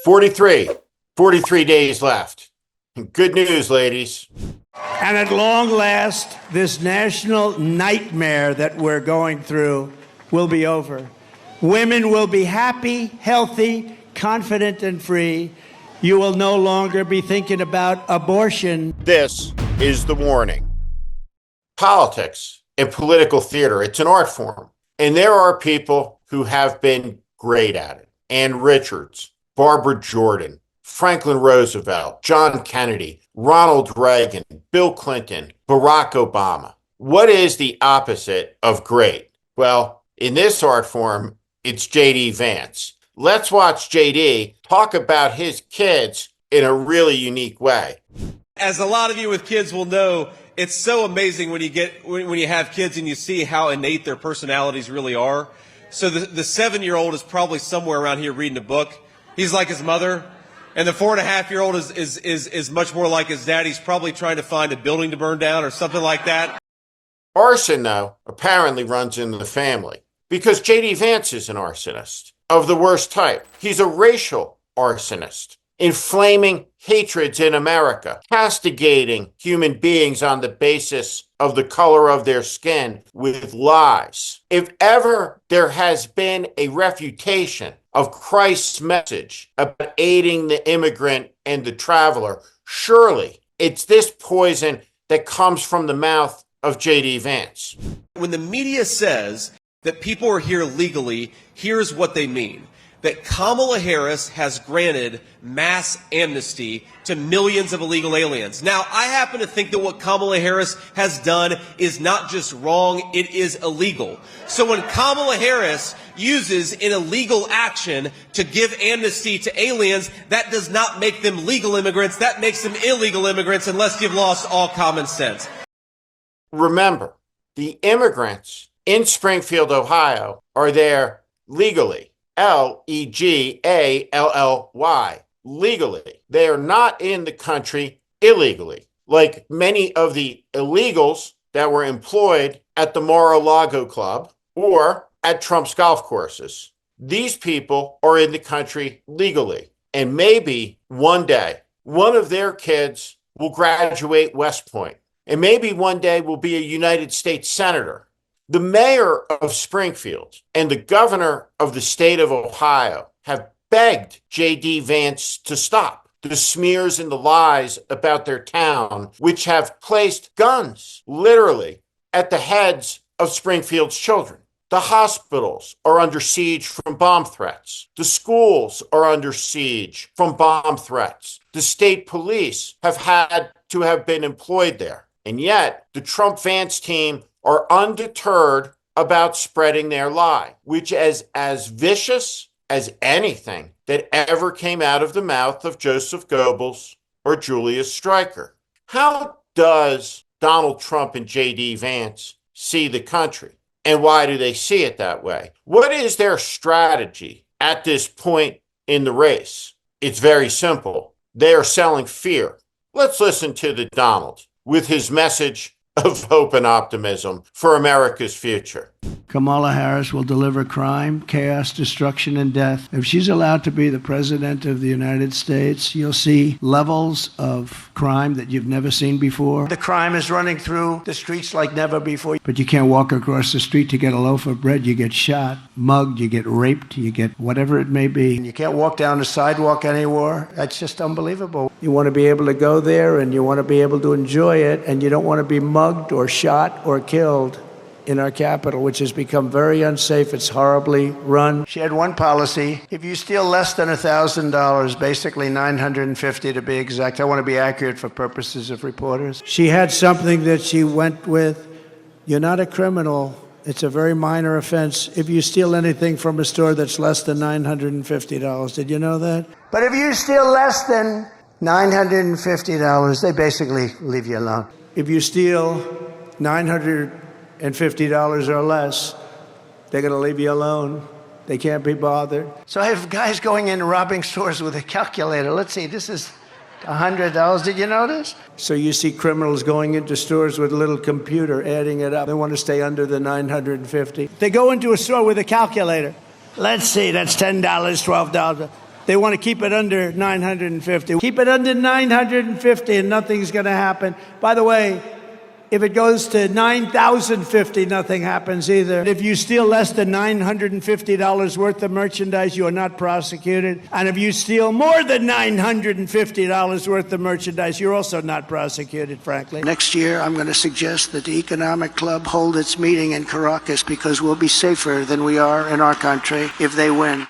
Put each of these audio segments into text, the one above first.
43 days left. Good news, ladies. And at long last, this national nightmare that we're going through will be over. Women will be happy, healthy, confident, and free. You will no longer be thinking about abortion. This is the warning. Politics and political theater, it's an art form. And there are people who have been great at it. Ann Richards, Barbara Jordan, Franklin Roosevelt, John Kennedy, Ronald Reagan, Bill Clinton, Barack Obama. What is the opposite of great? Well, in this art form, it's J.D. Vance. Let's watch J.D. talk about his kids in a really unique way. As a lot of you with kids will know, it's so amazing when you have kids and you see how innate their personalities really are. So the 7-year-old is probably somewhere around here reading a book. He's like his mother. And the 4.5-year-old is much more like his dad. He's probably trying to find a building to burn down or something like that. Arson, though, apparently runs in the family because J.D. Vance is an arsonist of the worst type. He's a racial arsonist, inflaming hatreds in America, castigating human beings on the basis of the color of their skin with lies. If ever there has been a refutation of Christ's message about aiding the immigrant and the traveler, surely it's this poison that comes from the mouth of J.D. Vance. When the media says that people are here legally, here's what they mean. That Kamala Harris has granted mass amnesty to millions of illegal aliens. Now, I happen to think that what Kamala Harris has done is not just wrong, it is illegal. So when Kamala Harris uses an illegal action to give amnesty to aliens, that does not make them legal immigrants, that makes them illegal immigrants unless you've lost all common sense. Remember, the immigrants in Springfield, Ohio are there legally. Legally, legally. They are not in the country illegally, like many of the illegals that were employed at the Mar-a-Lago Club or at Trump's golf courses. These people are in the country legally, and maybe one day one of their kids will graduate West Point, and maybe one day will be a United States senator. The mayor of Springfield and the governor of the state of Ohio have begged J.D. Vance to stop the smears and the lies about their town, which have placed guns, literally, at the heads of Springfield's children. The hospitals are under siege from bomb threats. The schools are under siege from bomb threats. The state police have had to have been employed there. And yet, the Trump-Vance team are undeterred about spreading their lie, which is as vicious as anything that ever came out of the mouth of Joseph Goebbels or Julius Streicher. How does Donald Trump and J.D. Vance see the country? And why do they see it that way? What is their strategy at this point in the race? It's very simple. They are selling fear. Let's listen to the Donald with his message of hope and optimism for America's future. Kamala Harris will deliver crime, chaos, destruction, and death. If she's allowed to be the president of the United States, you'll see levels of crime that you've never seen before. The crime is running through the streets like never before. But you can't walk across the street to get a loaf of bread. You get shot, mugged, you get raped, you get whatever it may be. And you can't walk down the sidewalk anymore. That's just unbelievable. You want to be able to go there and you want to be able to enjoy it, and you don't want to be mugged or shot or killed in our capital, which has become very unsafe. It's horribly run. She had one policy. If you steal less than $1,000, basically $950 to be exact, I want to be accurate for purposes of reporters. She had something that she went with. You're not a criminal. It's a very minor offense if you steal anything from a store that's less than $950. Did you know that? But if you steal less than $950, they basically leave you alone. If you steal $950 or less, they're going to leave you alone. They can't be bothered. So I have guys going in robbing stores with a calculator. Let's see, this is $100. Did you notice? So you see criminals going into stores with a little computer, adding it up. They want to stay under the $950. They go into a store with a calculator. Let's see, that's $10, $12. They want to keep it under 950. Keep it under 950 and nothing's going to happen. By the way, if it goes to 9,050, nothing happens either. If you steal less than $950 worth of merchandise, you are not prosecuted. And if you steal more than $950 worth of merchandise, you're also not prosecuted, frankly. Next year, I'm going to suggest that the Economic Club hold its meeting in Caracas because we'll be safer than we are in our country if they win.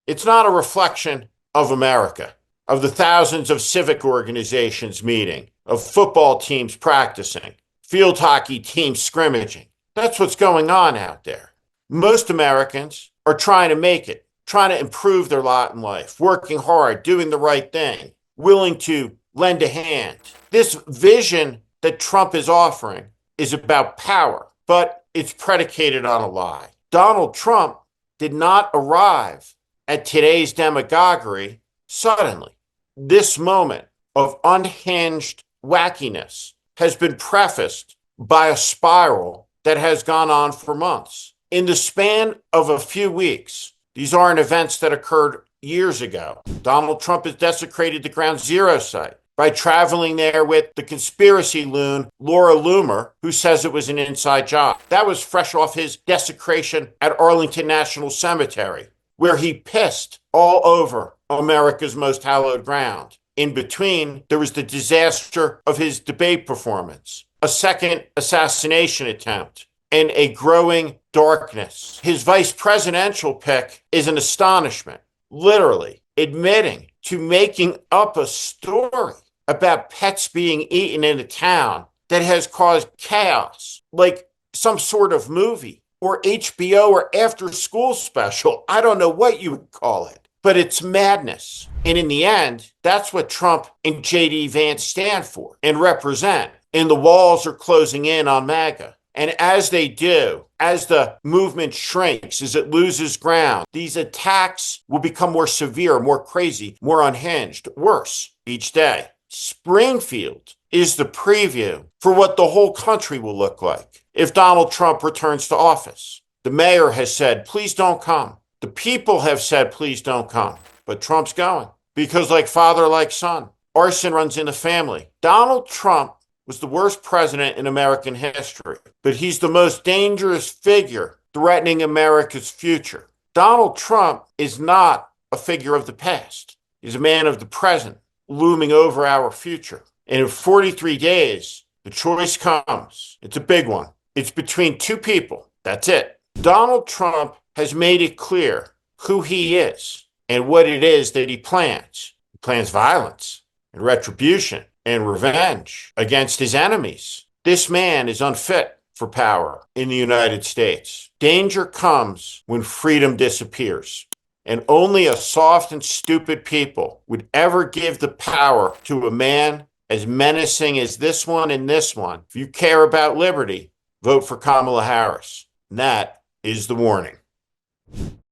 It's not a reflection of America, of the thousands of civic organizations meeting, of football teams practicing, field hockey teams scrimmaging. That's what's going on out there. Most Americans are trying to make it, trying to improve their lot in life, working hard, doing the right thing, willing to lend a hand. This vision that Trump is offering is about power, but it's predicated on a lie. Donald Trump did not arrive at today's demagoguery suddenly. This moment of unhinged wackiness has been prefaced by a spiral that has gone on for months. In the span of a few weeks, these aren't events that occurred years ago. Donald Trump has desecrated the Ground Zero site by traveling there with the conspiracy loon, Laura Loomer, who says it was an inside job. That was fresh off his desecration at Arlington National Cemetery, where he pissed all over America's most hallowed ground. In between, there was the disaster of his debate performance, a second assassination attempt, and a growing darkness. His vice presidential pick is an astonishment, literally admitting to making up a story about pets being eaten in a town that has caused chaos, like some sort of movie or HBO or after school special. I don't know what you would call it, but it's madness. And in the end, that's what Trump and J.D. Vance stand for and represent. And the walls are closing in on MAGA. And as they do, as the movement shrinks, as it loses ground, these attacks will become more severe, more crazy, more unhinged, worse each day. Springfield is the preview for what the whole country will look like if Donald Trump returns to office. The mayor has said, please don't come. The people have said, please don't come. But Trump's going because like father, like son, arson runs in the family. Donald Trump was the worst president in American history, but he's the most dangerous figure threatening America's future. Donald Trump is not a figure of the past. He's a man of the present, looming over our future. And in 43 days, the choice comes. It's a big one. It's between two people. That's it. Donald Trump has made it clear who he is and what it is that he plans. He plans violence and retribution and revenge against his enemies. This man is unfit for power in the United States. Danger comes when freedom disappears. And only a soft and stupid people would ever give the power to a man as menacing as this one and this one. If you care about liberty, vote for Kamala Harris. And that is The Warning.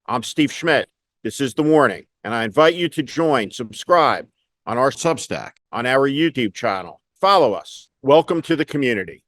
I'm Steve Schmidt. This is The Warning. And I invite you to subscribe on our Substack, on our YouTube channel. Follow us. Welcome to the community.